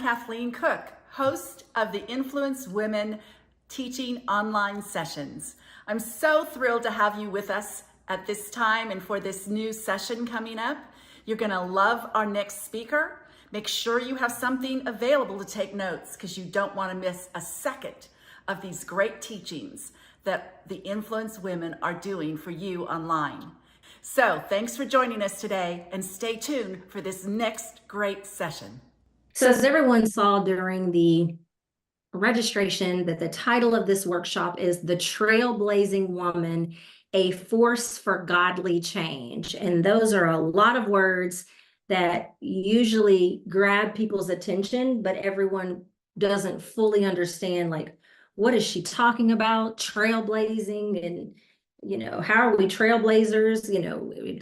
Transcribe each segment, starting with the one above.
Kathleen Cook, host of the Influence Women Teaching Online Sessions. I'm so thrilled to have you with us at this time and for this new session coming up. You're gonna love our next speaker. Make sure you have something available to take notes because you don't wanna miss a second of these great teachings that the Influence Women are doing for you online. So thanks for joining us today and stay tuned for this next great session. So as everyone saw during the registration, that the title of this workshop is The Trailblazing Woman, a Force for Godly Change. And those are a lot of words that usually grab people's attention, but everyone doesn't fully understand, like, what is she talking about? Trailblazing, and how are we trailblazers,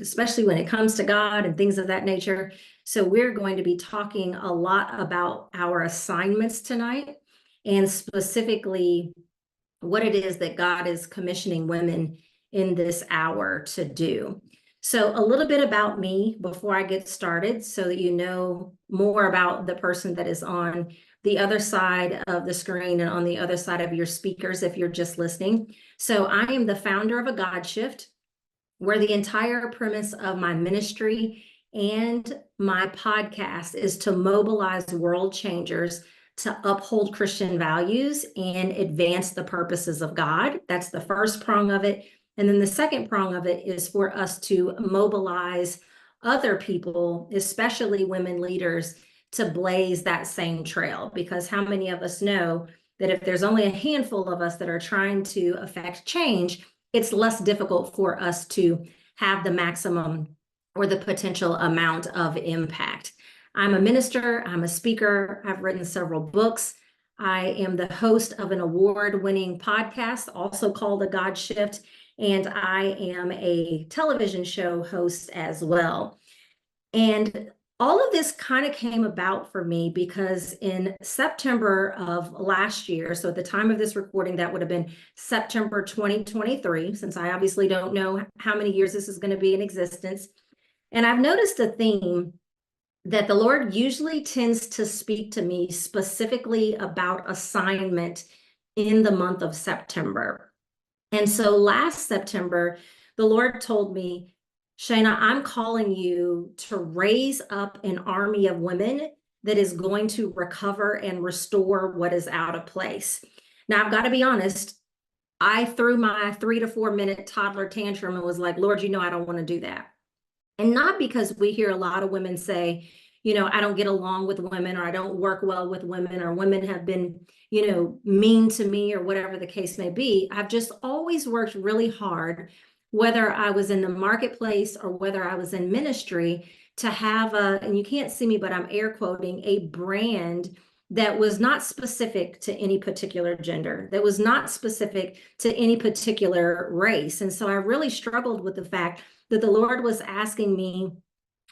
especially when it comes to God and things of that nature. So we're going to be talking a lot about our assignments tonight, and specifically what it is that God is commissioning women in this hour to do. So a little bit about me before I get started, so that you know more about the person that is on the other side of the screen and on the other side of your speakers if you're just listening. So I am the founder of a God Shift, where the entire premise of my ministry and my podcast is to mobilize world changers to uphold Christian values and advance the purposes of God. That's the first prong of it. And then the second prong of it is for us to mobilize other people, especially women leaders, to blaze that same trail. Because how many of us know that if there's only a handful of us that are trying to affect change, it's less difficult for us to have the maximum or the potential amount of impact. I'm a minister, I'm a speaker, I've written several books. I am the host of an award-winning podcast, also called A God Shift, and I am a television show host as well. And all of this kind of came about for me because in September of last year, so at the time of this recording, that would have been September 2023, since I obviously don't know how many years this is going to be in existence. And I've noticed a theme that the Lord usually tends to speak to me specifically about assignment in the month of September. And so last September, the Lord told me, Shayna, I'm calling you to raise up an army of women that is going to recover and restore what is out of place. Now, I've got to be honest, I threw my 3 to 4 minute toddler tantrum and was like, Lord, I don't want to do that. And not because we hear a lot of women say, I don't get along with women, or I don't work well with women, or women have been, mean to me, or whatever the case may be. I've just always worked really hard, whether I was in the marketplace or whether I was in ministry, to have and you can't see me, but I'm air quoting, a brand that was not specific to any particular gender, that was not specific to any particular race. And so I really struggled with the fact that the Lord was asking me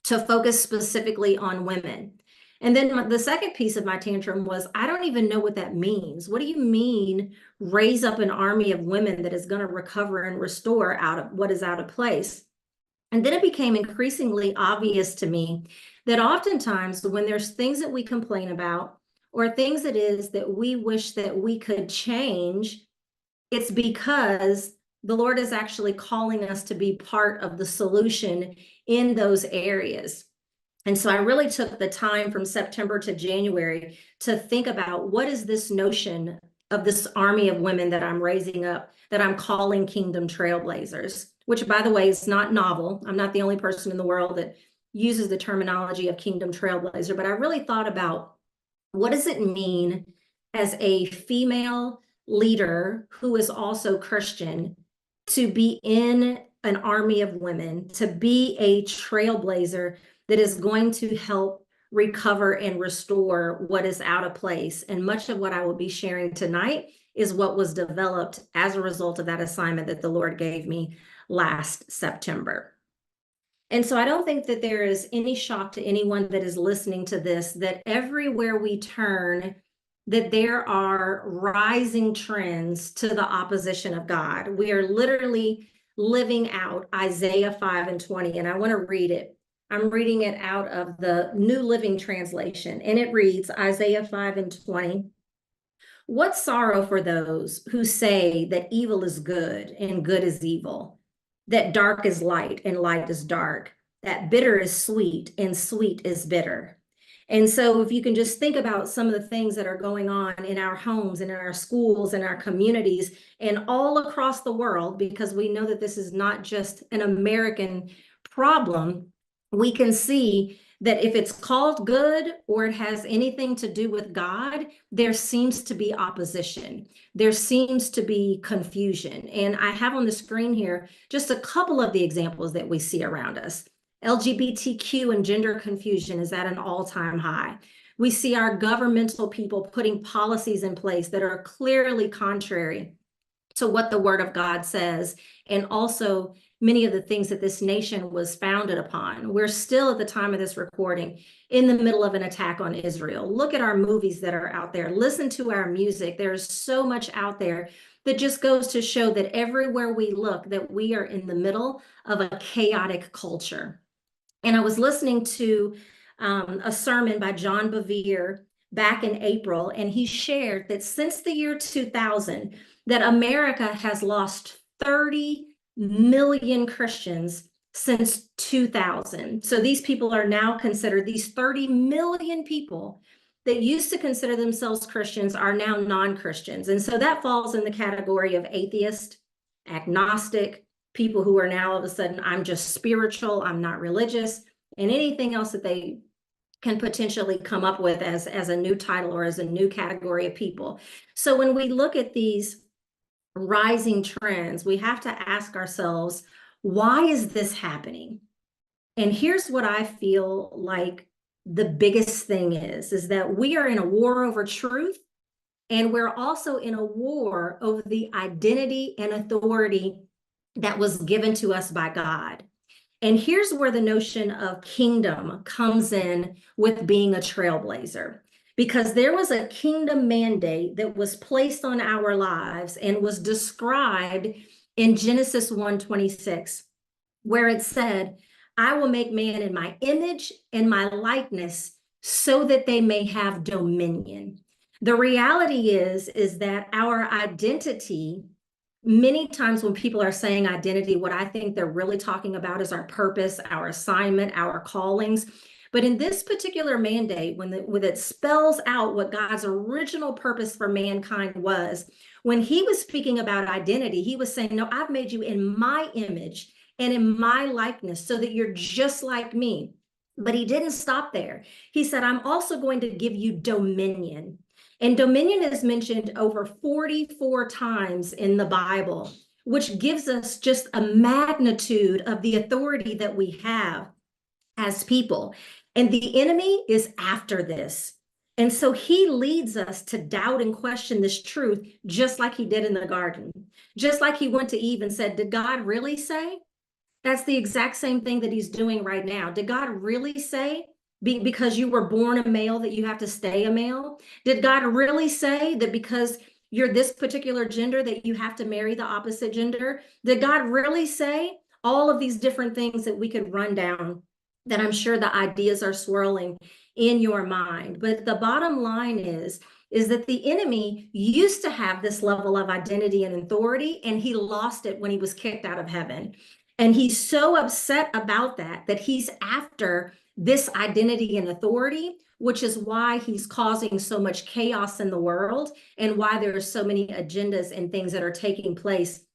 to focus specifically on women. And then the second piece of my tantrum was, I don't even know what that means. What do you mean, raise up an army of women that is going to recover and restore out of what is out of place? And then it became increasingly obvious to me that oftentimes when there's things that we complain about, or things it is that we wish that we could change, it's because the Lord is actually calling us to be part of the solution in those areas. And so I really took the time from September to January to think about, what is this notion of this army of women that I'm raising up, that I'm calling Kingdom Trailblazers, which, by the way, is not novel. I'm not the only person in the world that uses the terminology of Kingdom Trailblazer, but I really thought about, what does it mean as a female leader who is also Christian to be in an army of women, to be a trailblazer that is going to help recover and restore what is out of place. And much of what I will be sharing tonight is what was developed as a result of that assignment that the Lord gave me last September. And so I don't think that there is any shock to anyone that is listening to this, that everywhere we turn, that there are rising trends to the opposition of God. We are literally living out Isaiah 5:20, and I want to read it. I'm reading it out of the New Living Translation, and it reads, Isaiah 5:20. What sorrow for those who say that evil is good and good is evil, that dark is light and light is dark, that bitter is sweet and sweet is bitter. And so if you can just think about some of the things that are going on in our homes and in our schools and our communities and all across the world, because we know that this is not just an American problem, we can see that if it's called good or it has anything to do with God, there seems to be opposition. There seems to be confusion. And I have on the screen here just a couple of the examples that we see around us. LGBTQ and gender confusion is at an all-time high. We see our governmental people putting policies in place that are clearly contrary to what the Word of God says, and also many of the things that this nation was founded upon. We're still, at the time of this recording, in the middle of an attack on Israel. Look at our movies that are out there. Listen to our music. There's so much out there that just goes to show that everywhere we look, that we are in the middle of a chaotic culture. And I was listening to a sermon by John Bevere back in April, and he shared that since the year 2000, that America has lost 30 million Christians since 2000. So these people are now considered, these 30 million people that used to consider themselves Christians are now non-Christians. And so that falls in the category of atheist, agnostic, people who are now all of a sudden, I'm just spiritual, I'm not religious, and anything else that they can potentially come up with as a new title or as a new category of people. So when we look at these rising trends, we have to ask ourselves, why is this happening? And here's what I feel like the biggest thing is that we are in a war over truth, and we're also in a war over the identity and authority that was given to us by God. And here's where the notion of kingdom comes in with being a trailblazer, because there was a kingdom mandate that was placed on our lives and was described in Genesis 1:26, where it said, I will make man in my image and my likeness so that they may have dominion. The reality is that our identity, many times when people are saying identity, what I think they're really talking about is our purpose, our assignment, our callings. But in this particular mandate, when it spells out what God's original purpose for mankind was, when he was speaking about identity, he was saying, no, I've made you in my image and in my likeness so that you're just like me. But he didn't stop there. He said, I'm also going to give you dominion. And dominion is mentioned over 44 times in the Bible, which gives us just a magnitude of the authority that we have as people. And the enemy is after this. And so he leads us to doubt and question this truth, just like he did in the garden. Just like he went to Eve and said, did God really say? That's the exact same thing that he's doing right now. Did God really say because you were born a male that you have to stay a male? Did God really say that because you're this particular gender that you have to marry the opposite gender? Did God really say all of these different things that we could run down, that I'm sure the ideas are swirling in your mind? But the bottom line is that the enemy used to have this level of identity and authority, and he lost it when he was kicked out of heaven. And he's so upset about that he's after this identity and authority, which is why he's causing so much chaos in the world and why there are so many agendas and things that are taking place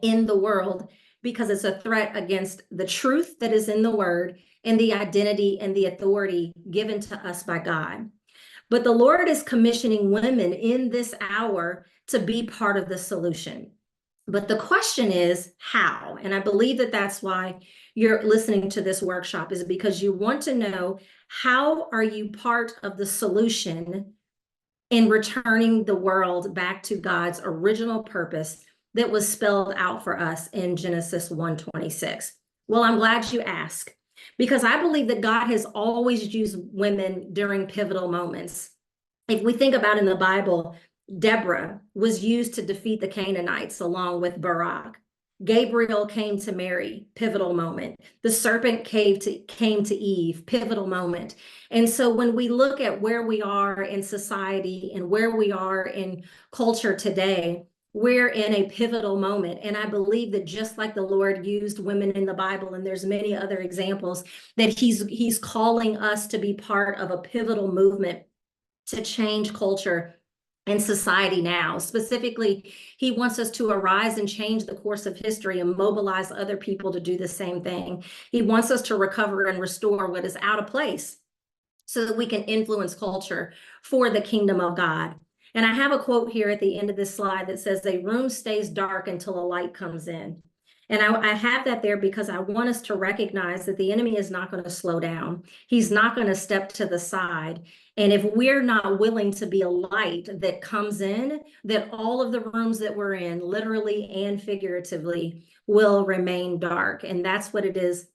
in the world, because it's a threat against the truth that is in the word and the identity and the authority given to us by God. But the Lord is commissioning women in this hour to be part of the solution. But the question is how? And I believe that that's why you're listening to this workshop, is because you want to know, how are you part of the solution in returning the world back to God's original purpose that was spelled out for us in Genesis 1:26? Well, I'm glad you asked, because I believe that God has always used women during pivotal moments. If we think about in the Bible, Deborah was used to defeat the Canaanites along with Barak. Gabriel came to Mary, pivotal moment. The serpent came to Eve, pivotal moment. And so when we look at where we are in society and where we are in culture today, we're in a pivotal moment. And I believe that just like the Lord used women in the Bible, and there's many other examples, that he's calling us to be part of a pivotal movement to change culture and society now. Specifically, he wants us to arise and change the course of history and mobilize other people to do the same thing. He wants us to recover and restore what is out of place so that we can influence culture for the kingdom of God. And I have a quote here at the end of this slide that says, "A room stays dark until a light comes in." And I have that there because I want us to recognize that the enemy is not going to slow down. He's not going to step to the side. And if we're not willing to be a light that comes in, that all of the rooms that we're in, literally and figuratively, will remain dark. And that's what it is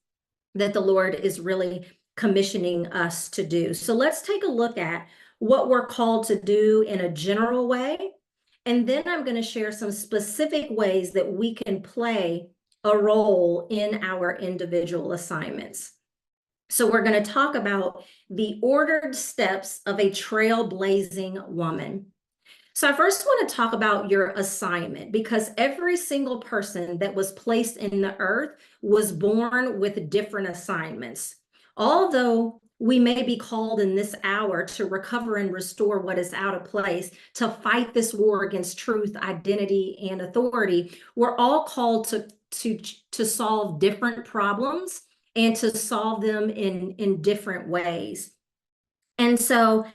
that the Lord is really commissioning us to do. So let's take a look at what we're called to do in a general way. And then I'm going to share some specific ways that we can play a role in our individual assignments. So we're going to talk about the ordered steps of a trailblazing woman. So I first want to talk about your assignment, because every single person that was placed in the earth was born with different assignments. Although we may be called in this hour to recover and restore what is out of place, to fight this war against truth, identity, and authority, we're all called to solve different problems and to solve them in different ways. And so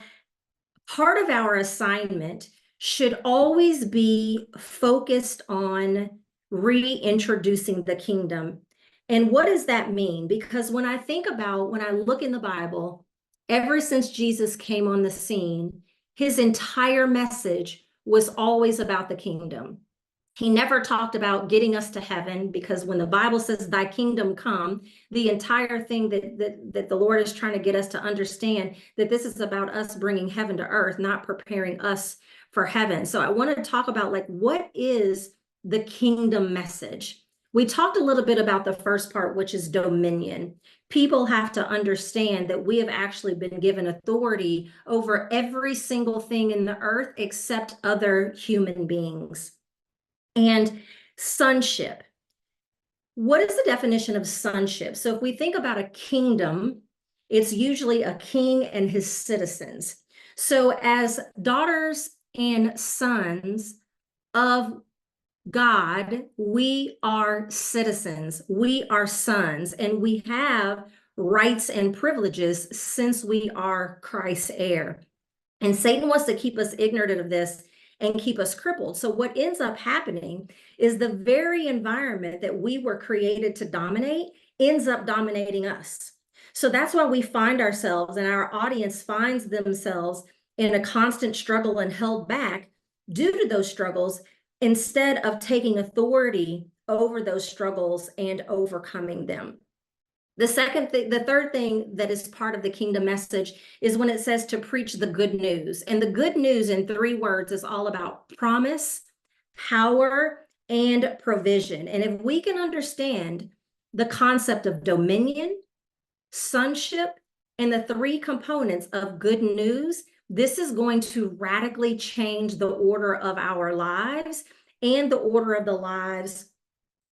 part of our assignment should always be focused on reintroducing the kingdom. And what does that mean? Because when I look in the Bible, ever since Jesus came on the scene, his entire message was always about the kingdom. He never talked about getting us to heaven, because when the Bible says thy kingdom come, the entire thing that the Lord is trying to get us to understand, that this is about us bringing heaven to earth, not preparing us for heaven. So I want to talk about, like, what is the kingdom message? We talked a little bit about the first part, which is dominion. People have to understand that we have actually been given authority over every single thing in the earth except other human beings. And sonship. What is the definition of sonship? So if we think about a kingdom, it's usually a king and his citizens. So as daughters and sons of God, we are citizens, we are sons, and we have rights and privileges since we are Christ's heir. And Satan wants to keep us ignorant of this and keep us crippled. So what ends up happening is the very environment that we were created to dominate ends up dominating us. So that's why we find ourselves, and our audience finds themselves, in a constant struggle and held back due to those struggles, instead of taking authority over those struggles and overcoming them. The third thing that is part of the kingdom message is when it says to preach the good news. And the good news, in 3 words, is all about promise, power, and provision. And if we can understand the concept of dominion, sonship, and the 3 components of good news, this is going to radically change the order of our lives and the order of the lives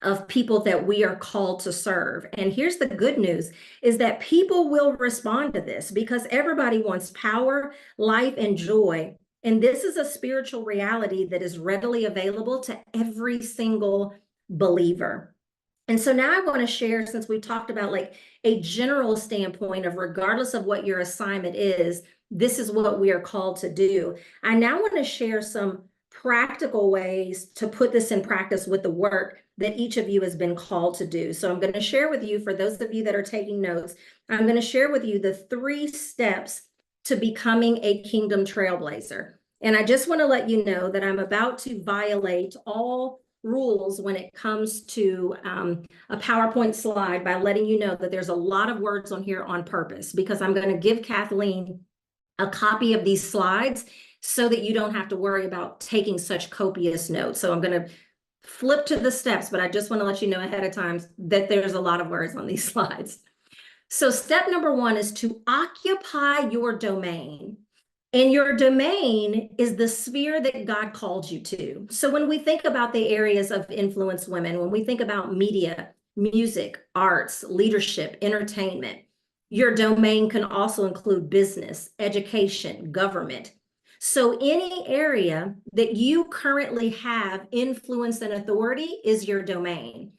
of people that we are called to serve. And here's the good news, is that people will respond to this, because everybody wants power, life, and joy. And this is a spiritual reality that is readily available to every single believer. And so now I want to share, since we talked about like a general standpoint of regardless of what your assignment is, this is what we are called to do. I now want to share some practical ways to put this in practice with the work that each of you has been called to do. So I'm going to share with you, for those of you that are taking notes, I'm going to share with you the 3 steps to becoming a kingdom trailblazer. And I just want to let you know that I'm about to violate all rules when it comes to a PowerPoint slide by letting you know that there's a lot of words on here on purpose, because I'm going to give Kathleen a copy of these slides so that you don't have to worry about taking such copious notes. So I'm going to flip to the steps, but I just want to let you know ahead of time that there's a lot of words on these slides. So step number one is to occupy your domain. And your domain is the sphere that God called you to. So when we think about the areas of influence women, when we think about media, music, arts, leadership, entertainment, your domain can also include business, education, government. So any area that you currently have influence and authority is your domain.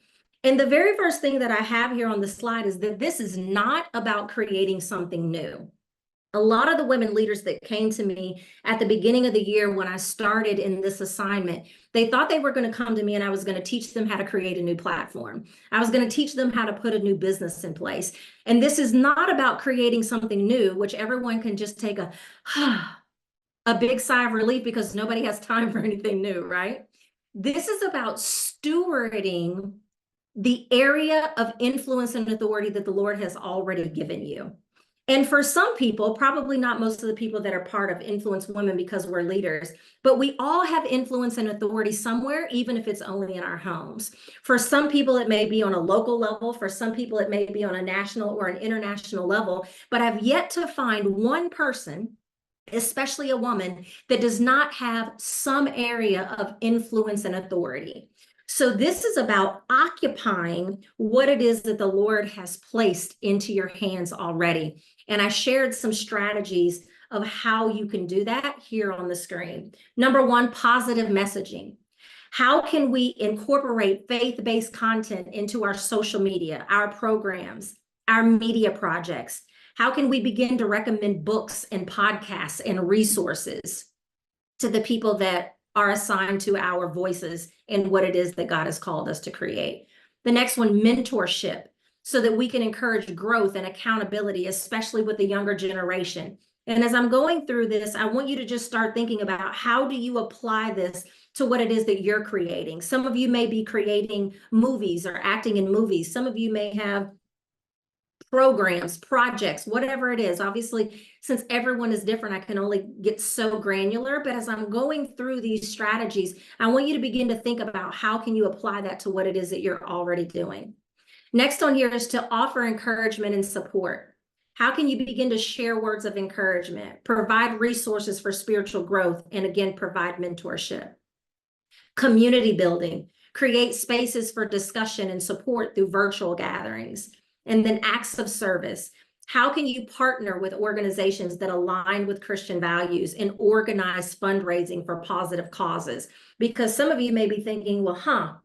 And the very first thing that I have here on the slide is that this is not about creating something new. A lot of the women leaders that came to me at the beginning of the year when I started in this assignment, they thought they were going to come to me and I was going to teach them how to create a new platform. I was going to teach them how to put a new business in place. And this is not about creating something new, which everyone can just take a big sigh of relief because nobody has time for anything new, right? This is about stewarding the area of influence and authority that the Lord has already given you. And for some people, probably not most of the people that are part of Influence Women because we're leaders, but we all have influence and authority somewhere, even if it's only in our homes. For some people, it may be on a local level. For some people, it may be on a national or an international level. But I've yet to find one person, especially a woman, that does not have some area of influence and authority. So this is about occupying what it is that the Lord has placed into your hands already. And I shared some strategies of how you can do that here on the screen. Number one, positive messaging. How can we incorporate faith-based content into our social media, our programs, our media projects? How can we begin to recommend books and podcasts and resources to the people that are assigned to our voices and what it is that God has called us to create? The next one, mentorship, so that we can encourage growth and accountability, especially with the younger generation. And as I'm going through this, I want you to just start thinking about how do you apply this to what it is that you're creating. Some of you may be creating movies or acting in movies. Some of you may have programs, projects, whatever it is. Obviously, since everyone is different, I can only get so granular. But as I'm going through these strategies, I want you to begin to think about how can you apply that to what it is that you're already doing. Next on here is to offer encouragement and support. How can you begin to share words of encouragement, provide resources for spiritual growth, and again, provide mentorship? Community building, create spaces for discussion and support through virtual gatherings. And then acts of service. How can you partner with organizations that align with Christian values and organize fundraising for positive causes? Because some of you may be thinking, well,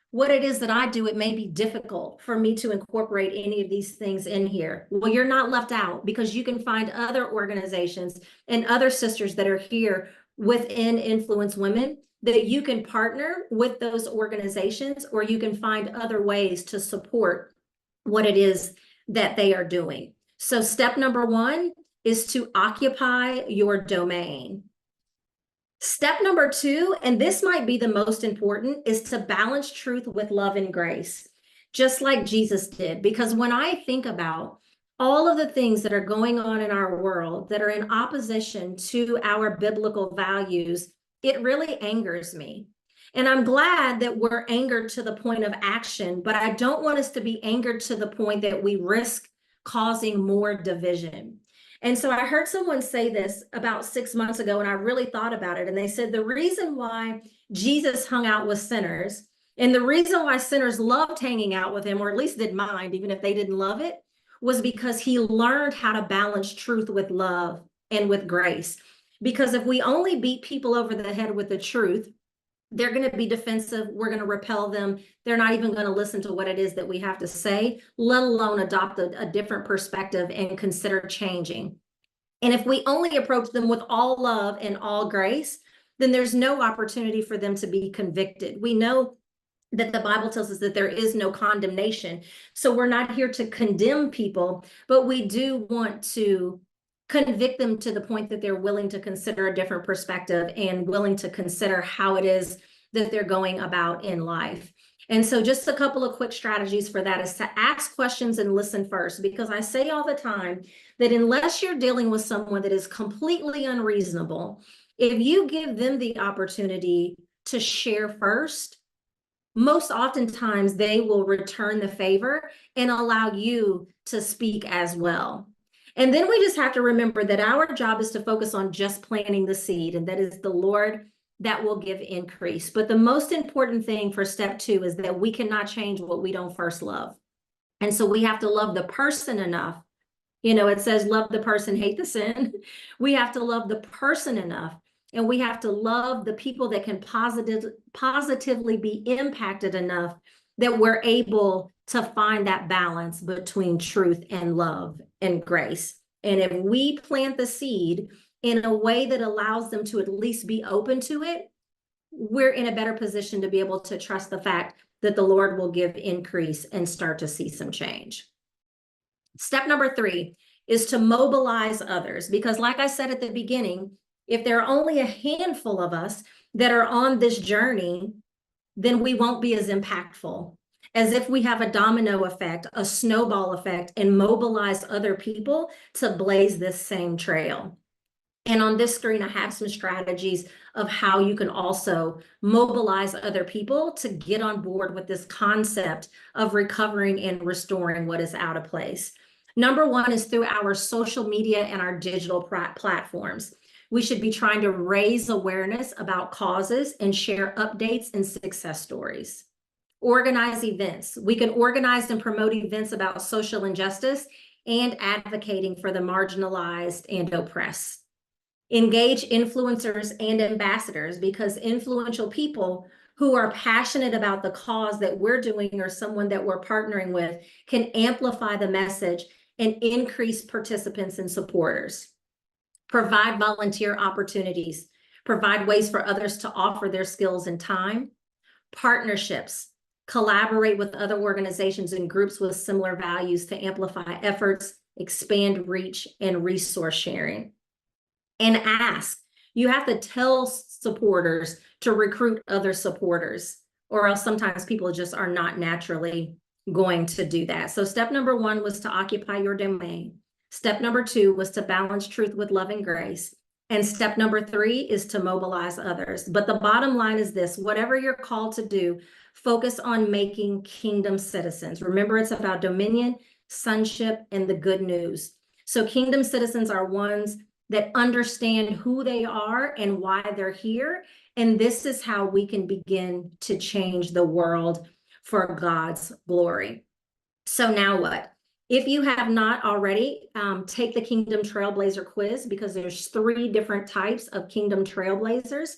what it is that I do, it may be difficult for me to incorporate any of these things in here. Well, you're not left out because you can find other organizations and other sisters that are here within Influence Women that you can partner with those organizations, or you can find other ways to support what it is that they are doing. So step number one is to occupy your domain. Step number two, and this might be the most important, is to balance truth with love and grace, just like Jesus did. Because when I think about all of the things that are going on in our world that are in opposition to our biblical values, it really angers me. And I'm glad that we're angered to the point of action, but I don't want us to be angered to the point that we risk causing more division. And so I heard someone say this about 6 months ago, and I really thought about it. And they said the reason why Jesus hung out with sinners, and the reason why sinners loved hanging out with him, or at least didn't mind, even if they didn't love it, was because he learned how to balance truth with love and with grace. Because if we only beat people over the head with the truth, they're going to be defensive. We're going to repel them. They're not even going to listen to what it is that we have to say, let alone adopt a different perspective and consider changing. And if we only approach them with all love and all grace, then there's no opportunity for them to be convicted. We know that the Bible tells us that there is no condemnation. So we're not here to condemn people, but we do want to convict them to the point that they're willing to consider a different perspective and willing to consider how it is that they're going about in life. And so just a couple of quick strategies for that is to ask questions and listen first, because I say all the time that unless you're dealing with someone that is completely unreasonable, if you give them the opportunity to share first, most oftentimes they will return the favor and allow you to speak as well. And then we just have to remember that our job is to focus on just planting the seed, and that is the Lord that will give increase. But the most important thing for step 2 is that we cannot change what we don't first love. And so we have to love the person enough. You know, it says love the person, hate the sin. We have to love the person enough, and we have to love the people that can positively be impacted enough that we're able to find that balance between truth and love and grace. And if we plant the seed in a way that allows them to at least be open to it, we're in a better position to be able to trust the fact that the Lord will give increase and start to see some change. Step number 3 is to mobilize others, because like I said at the beginning, if there are only a handful of us that are on this journey, then we won't be as impactful as if we have a domino effect, a snowball effect, and mobilize other people to blaze this same trail. And on this screen, I have some strategies of how you can also mobilize other people to get on board with this concept of recovering and restoring what is out of place. Number 1 is through our social media and our digital platforms. We should be trying to raise awareness about causes and share updates and success stories. Organize events. We can organize and promote events about social injustice and advocating for the marginalized and oppressed. Engage influencers and ambassadors, because influential people who are passionate about the cause that we're doing or someone that we're partnering with can amplify the message and increase participants and supporters. Provide volunteer opportunities. Provide ways for others to offer their skills and time. Partnerships. Collaborate with other organizations and groups with similar values to amplify efforts, expand reach, and resource sharing. And ask. You have to tell supporters to recruit other supporters, or else sometimes people just are not naturally going to do that. So step number 1 was to occupy your domain. Step number 2 was to balance truth with love and grace. And step number 3 is to mobilize others. But the bottom line is this: whatever you're called to do, focus on making kingdom citizens. Remember, it's about dominion, sonship, and the good news. So kingdom citizens are ones that understand who they are and why they're here. And this is how we can begin to change the world for God's glory. So now what? If you have not already, take the Kingdom Trailblazer Quiz, because there's 3 different types of Kingdom Trailblazers.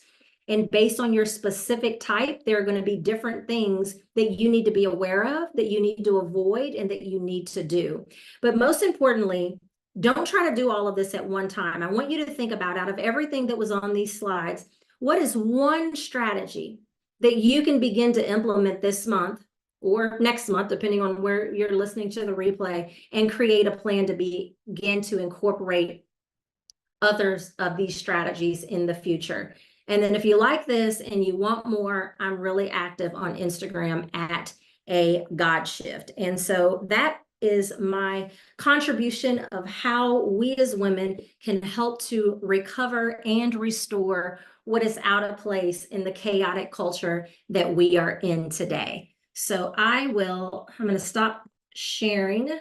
And based on your specific type, there are going to be different things that you need to be aware of, that you need to avoid, and that you need to do. But most importantly, don't try to do all of this at one time. I want you to think about, out of everything that was on these slides, what is one strategy that you can begin to implement this month or next month, depending on where you're listening to the replay, and create a plan to begin to incorporate others of these strategies in the future. And then if you like this and you want more, I'm really active on Instagram at a God Shift. And so that is my contribution of how we as women can help to recover and restore what is out of place in the chaotic culture that we are in today. So I'm going to stop sharing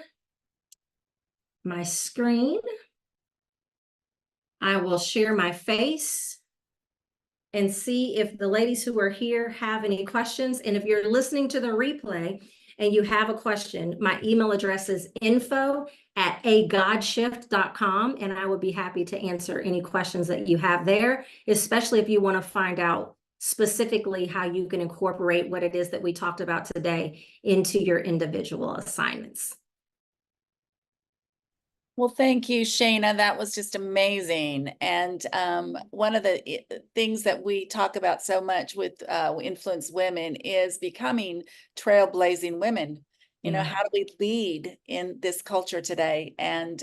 my screen. I will share my face and see if the ladies who are here have any questions. And if you're listening to the replay and you have a question, my email address is info@agodshift.com, and I would be happy to answer any questions that you have there, especially if you want to find out specifically how you can incorporate what it is that we talked about today into your individual assignments. Well, thank you, Shayna. That was just amazing. And one of the things that we talk about so much with Influence Women is becoming trailblazing women. You know, how do we lead in this culture today? And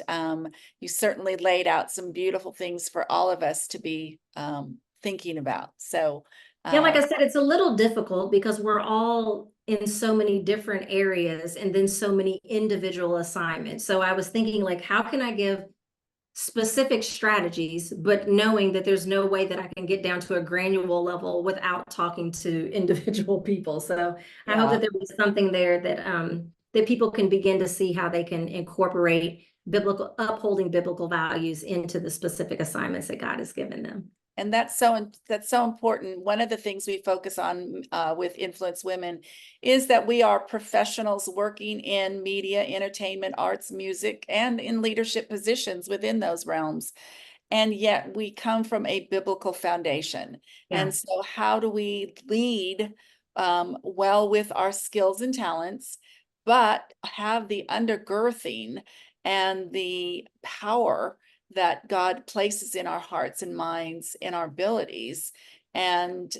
you certainly laid out some beautiful things for all of us to be thinking about. So yeah, like I said, it's a little difficult because we're all in so many different areas and then so many individual assignments. So I was thinking, like, how can I give specific strategies, but knowing that there's no way that I can get down to a granular level without talking to individual people. So I hope Yeah. that there was something there that that people can begin to see how they can incorporate upholding biblical values into the specific assignments that God has given them. And that's so important. One of the things we focus on with Influence Women is that we are professionals working in media, entertainment, arts, music, and in leadership positions within those realms. And yet we come from a biblical foundation. Yeah. And so how do we lead well with our skills and talents, but have the undergirding and the power that God places in our hearts and minds, in our abilities, and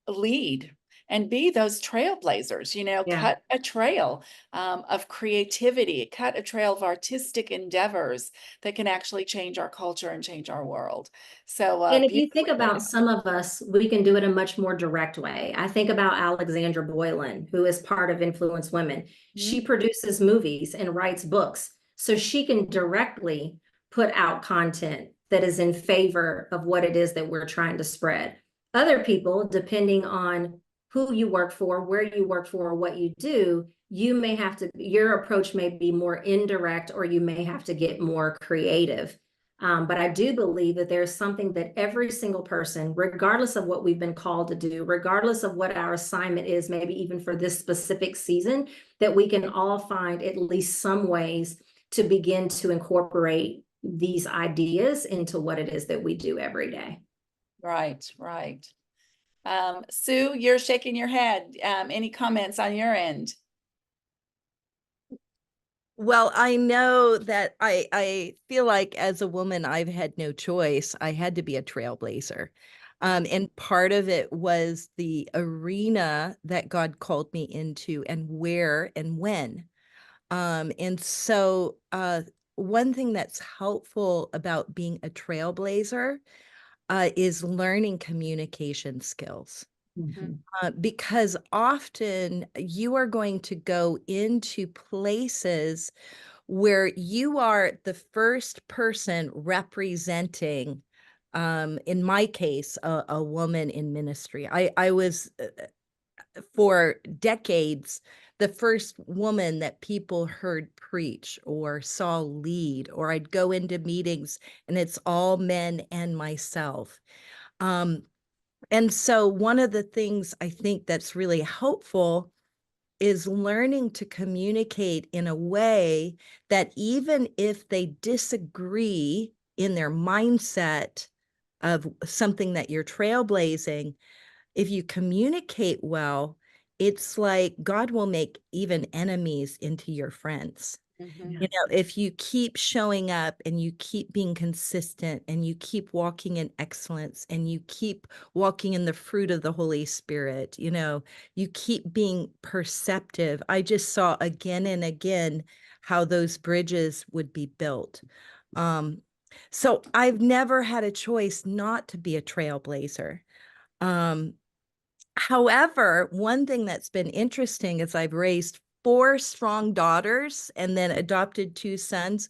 lead and be those trailblazers, Yeah. cut a trail of creativity, cut a trail of artistic endeavors that can actually change our culture and change our world. So And if you think beautifully laid about some of us, we can do it in a much more direct way. I think about Alexandra Boylan, who is part of Influence Women. She out. produces movies and writes books, so she can directly put out content that is in favor of what it is that we're trying to spread. Other people, depending on who you work for, where you work for, what you do, you may have to, your approach may be more indirect, or you may have to get more creative. But I do believe that there's something that every single person, regardless of what we've been called to do, regardless of what our assignment is, maybe even for this specific season, that we can all find at least some ways to begin to incorporate these ideas into what it is that we do every day. Right, right. Sue, you're shaking your head. Any comments on your end? Well, I know that I feel like as a woman, I've had no choice. I had to be a trailblazer. And part of it was the arena that God called me into, and where and when. And so one thing that's helpful about being a trailblazer is learning communication skills. Mhm. Because often you are going to go into places where you are the first person representing, in my case, a woman in ministry. I was, for decades, the first woman that people heard preach or saw lead, or I'd go into meetings and it's all men and myself. Um, and so one of the things I think that's really helpful is learning to communicate in a way that even if they disagree in their mindset of something that you're trailblazing, if you communicate well, it's like God will make even enemies into your friends. Mhm. You know, if you keep showing up and you keep being consistent and you keep walking in excellence and you keep walking in the fruit of the Holy Spirit, you keep being perceptive. I just saw again and again how those bridges would be built. So I've never had a choice not to be a trailblazer. Um, However, one thing that's been interesting is I've raised four strong daughters and then adopted two sons.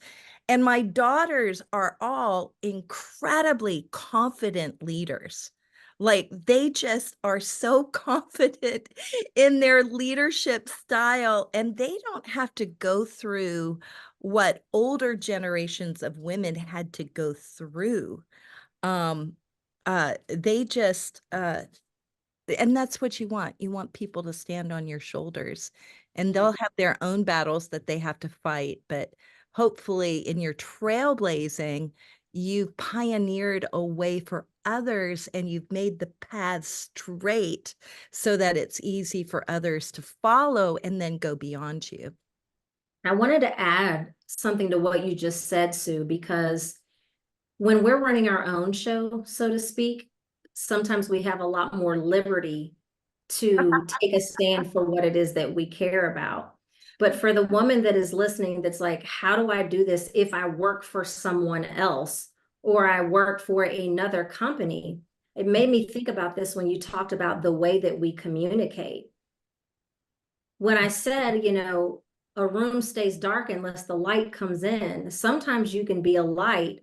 And my daughters are all incredibly confident leaders. Like they just are so confident in their leadership style, and they don't have to go through what older generations of women had to go through. Um, they just and that's what you want. You want people to stand on your shoulders, and they'll have their own battles that they have to fight. But hopefully, in your trailblazing, you've pioneered a way for others and you've made the path straight so that it's easy for others to follow and then go beyond you. I wanted to add something to what you just said, Sue, because when we're running our own show, so to speak, sometimes we have a lot more liberty to take a stand for what it is that we care about. But for the woman that is listening, that's like, how do I do this if I work for someone else or I work for another company? It made me think about this when you talked about the way that we communicate. When I said, a room stays dark unless the light comes in. Sometimes you can be a light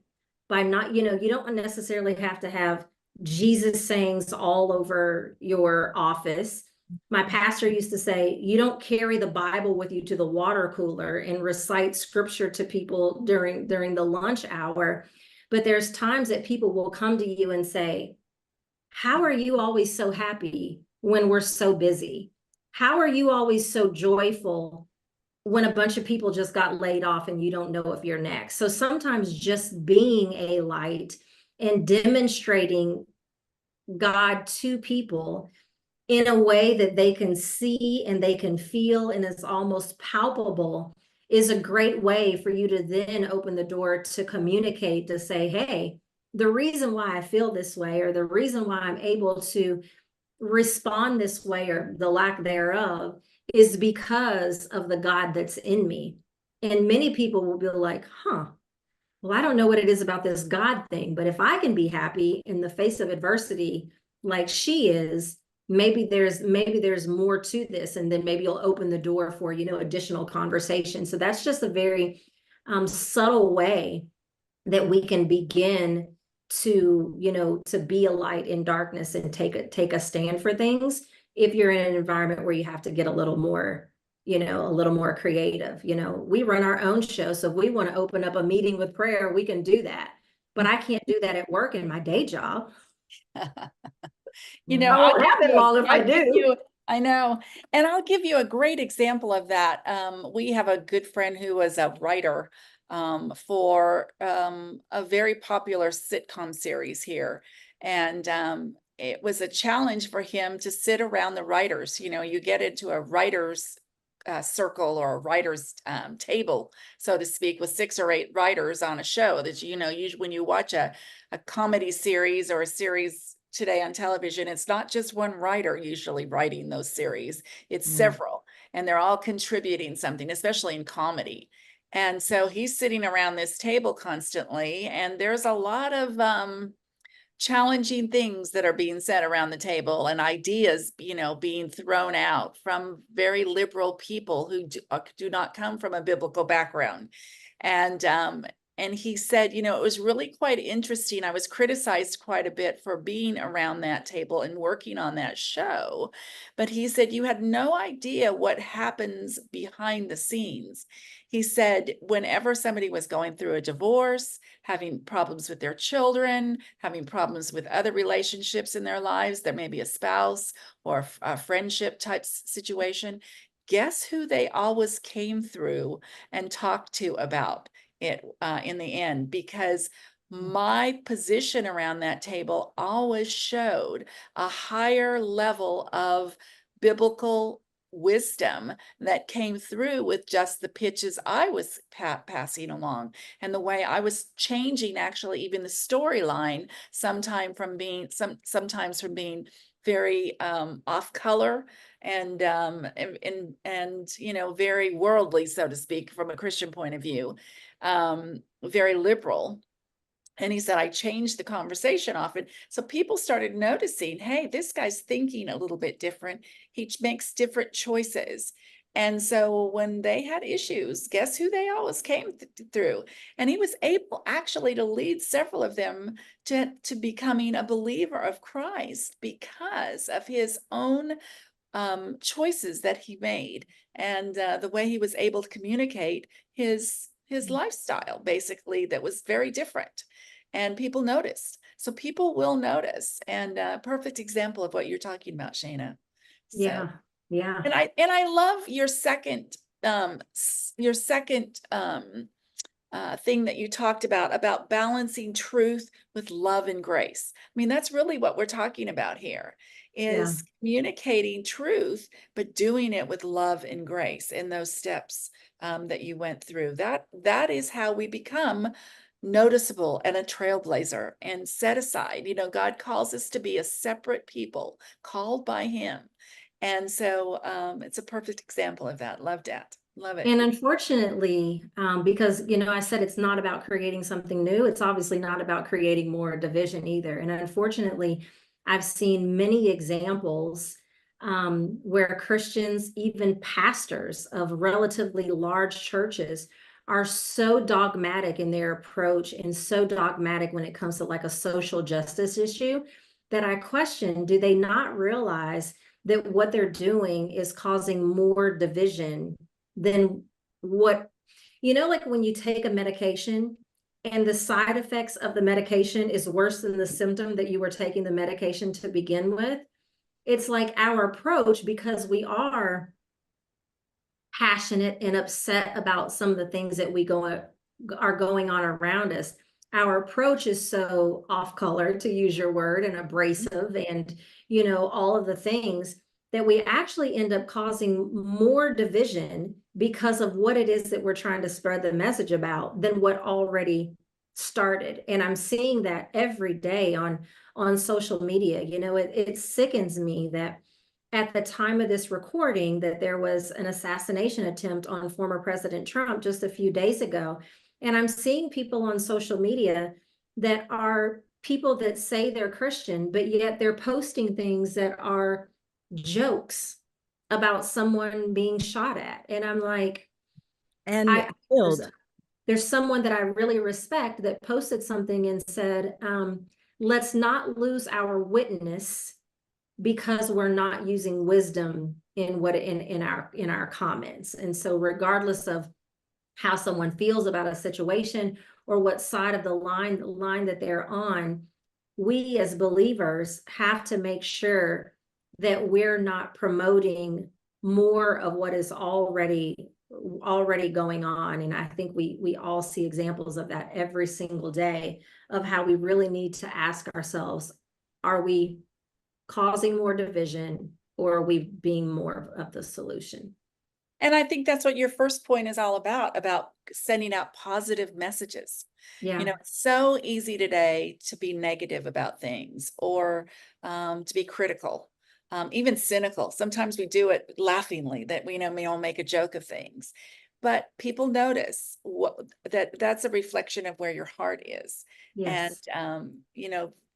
by not, you don't necessarily have to have Jesus sayings all over your office. My pastor used to say, you don't carry the Bible with you to the water cooler and recite scripture to people during the lunch hour. But there's times that people will come to you and say, how are you always so happy when we're so busy? How are you always so joyful when a bunch of people just got laid off and you don't know if you're next? So sometimes just being a light and demonstrating God to people in a way that they can see and they can feel and is almost palpable is a great way for you to then open the door to communicate, to say, hey, the reason why I feel this way, or the reason why I'm able to respond this way, or the lack thereof, is because of the God that's in me. And many people will be like, well, I don't know what it is about this God thing, but if I can be happy in the face of adversity like she is, maybe there's more to this, and then maybe you'll open the door for additional conversation. So that's just a very subtle way that we can begin to be a light in darkness and take a stand for things, if you're in an environment where you have to get a little more creative. We run our own show, so if we want to open up a meeting with prayer, we can do that, but I can't do that at work in my day job. You know, I won't have it long if I I'll give do. you, I know. And I'll give you a great example of that. We have a good friend who was a writer for a very popular sitcom series here. And it was a challenge for him to sit around the writers. You get into a writer's circle or a writer's table, so to speak, with 6 or 8 writers on a show that, usually when you watch a comedy series or a series today on television, it's not just one writer usually writing those series, it's several, and they're all contributing something, especially in comedy. And so he's sitting around this table constantly, and there's a lot of challenging things that are being said around the table, and ideas, being thrown out from very liberal people who do not come from a biblical background. And he said, it was really quite interesting. I was criticized quite a bit for being around that table and working on that show. But he said, you had no idea what happens behind the scenes. He said, whenever somebody was going through a divorce, having problems with their children, having problems with other relationships in their lives, there may be a spouse or a friendship type situation, guess who they always came through and talked to about it in the end? Because my position around that table always showed a higher level of biblical wisdom that came through with just the pitches I was passing along, and the way I was changing actually even the storyline, sometimes from being very off color and very worldly, so to speak, from a Christian point of view, very liberal. And he said, I changed the conversation often. So people started noticing, hey, this guy's thinking a little bit different. He makes different choices. And so when they had issues, guess who they always came through? And he was able actually to lead several of them to becoming a believer of Christ because of his own choices that he made, and the way he was able to communicate his lifestyle, basically, that was very different. And people noticed. So people will notice, and a perfect example of what you're talking about, Shayna. So, Yeah. and I love your second thing that you talked about balancing truth with love and grace. I mean, that's really what we're talking about here, is communicating truth, but doing it with love and grace in those steps that you went through. That is how we become noticeable and a trailblazer and set aside. God calls us to be a separate people called by him. And so it's a perfect example of that. Loved that. Love it. And unfortunately, because, I said it's not about creating something new, it's obviously not about creating more division either. And unfortunately, I've seen many examples where Christians, even pastors of relatively large churches, are so dogmatic in their approach and so dogmatic when it comes to like a social justice issue that I question, do they not realize that what they're doing is causing more division than what, like when you take a medication and the side effects of the medication is worse than the symptom that you were taking the medication to begin with? It's like our approach, because we are passionate and upset about some of the things that are going on around us. Our approach is so off color, to use your word, and abrasive, and all of the things that we actually end up causing more division because of what it is that we're trying to spread the message about than what already started. And I'm seeing that every day on social media. It sickens me that at the time of this recording that there was an assassination attempt on former President Trump just a few days ago. And I'm seeing people on social media that are people that say they're Christian, but yet they're posting things that are jokes about someone being shot at. And I'm like, And killed. there's someone that I really respect that posted something and said, let's not lose our witness because we're not using wisdom in our comments. And so regardless of how someone feels about a situation or what side of the line that they're on, we as believers have to make sure that we're not promoting more of what is already going on. And I think we all see examples of that every single day, of how we really need to ask ourselves, are we causing more division, or are we being more of the solution? And I think that's what your first point is all about sending out positive messages. Yeah. It's so easy today to be negative about things, or to be critical, even cynical. Sometimes we do it laughingly, that we all make a joke of things. But people notice that's a reflection of where your heart is. Yes. And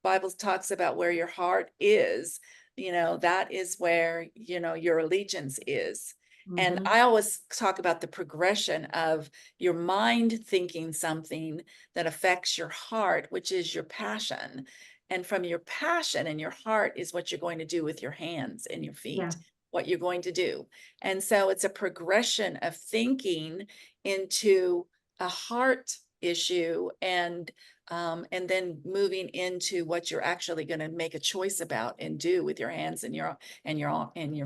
Bible talks about where your heart is, that is where your allegiance is. And I always talk about the progression of your mind thinking something that affects your heart, which is your passion. And from your passion and your heart is what you're going to do with your hands and your feet, Yeah. what you're going to do. And so it's a progression of thinking into a heart issue, and then moving into what you're actually going to make a choice about and do with your hands and your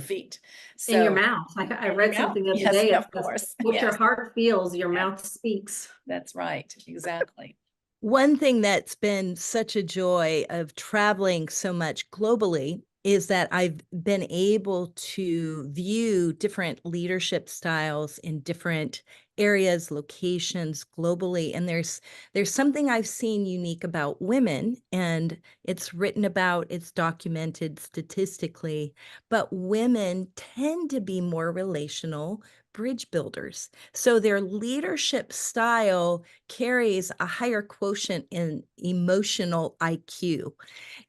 feet. So in your mouth. I read something the other yes, day. of course. What your Yes, heart feels, your mouth speaks. that's right. Exactly. One thing that's been such a joy of traveling so much globally is that I've been able to view different leadership styles in different areas, locations globally. And there's something I've seen unique about women, and it's written about, it's documented statistically, but women tend to be more relational bridge builders. So their leadership style carries a higher quotient in emotional IQ.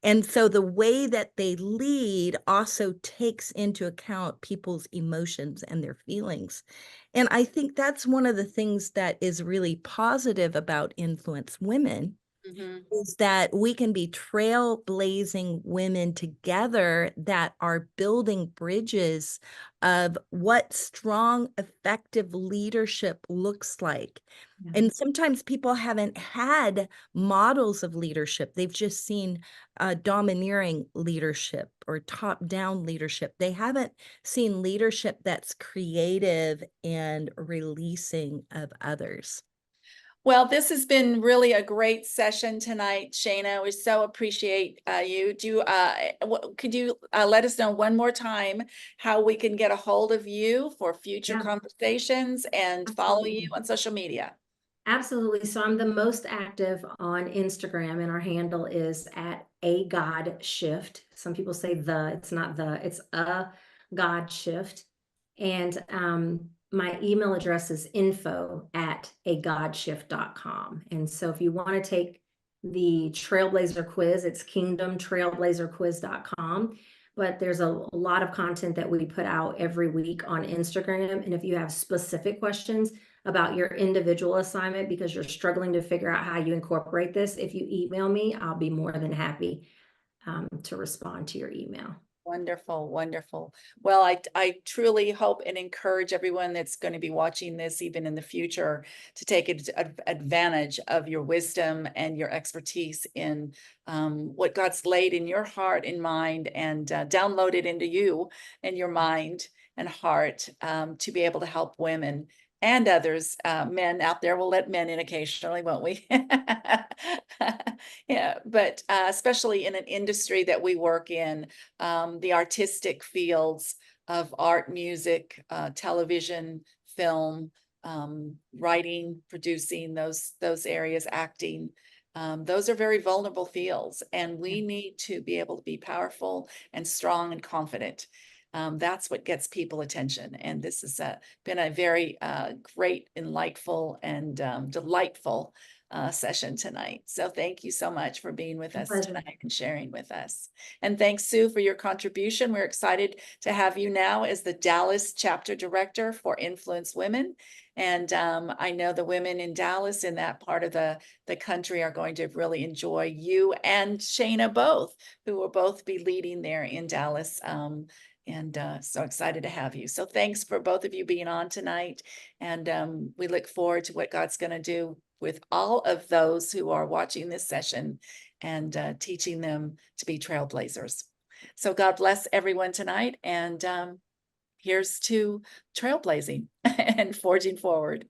And so the way that they lead also takes into account people's emotions and their feelings. And I think that's one of the things that is really positive about Influence Women, is that we can be trailblazing women together that are building bridges of what strong, effective leadership looks like. Yeah. And sometimes people haven't had models of leadership. They've just seen domineering leadership or top-down leadership. They haven't seen leadership that's creative and releasing of others. Well, this has been really a great session tonight, Shayna. We so appreciate you. Could you let us know one more time how we can get a hold of you for future conversations and follow you on social media? Absolutely. So I'm the most active on Instagram, and our handle is at a God shift. Some people say it's not it's a God shift. And my email address is info@agodshift.com. And so if you want to take the Trailblazer quiz, it's kingdomtrailblazerquiz.com. but there's a lot of content that we put out every week on Instagram. And if you have specific questions about your individual assignment because you're struggling to figure out how you incorporate this, if you email me, I'll be more than happy to respond to your email. Wonderful, wonderful. Well, I truly hope and encourage everyone that's going to be watching this even in the future to take advantage of your wisdom and your expertise in what God's laid in your heart and mind, and download it into you and your mind and heart to be able to help women and others. Men out there, we'll let men in occasionally, won't we? Yeah, but especially in an industry that we work in, the artistic fields of art, music, television, film, writing, producing, those areas, acting. Those are very vulnerable fields, and we need to be able to be powerful and strong and confident. That's what gets people attention. And this has been a very great, enlightful, and delightful session tonight. So thank you so much for being with us tonight and sharing with us. And thanks, Sue, for your contribution. We're excited to have you now as the Dallas chapter director for Influence Women. And I know the women in Dallas, in that part of the country, are going to really enjoy you and Shayna both, who will both be leading there in Dallas. And so excited to have you. So thanks for both of you being on tonight. And we look forward to what God's going to do with all of those who are watching this session, and teaching them to be trailblazers. So God bless everyone tonight. And here's to trailblazing and forging forward.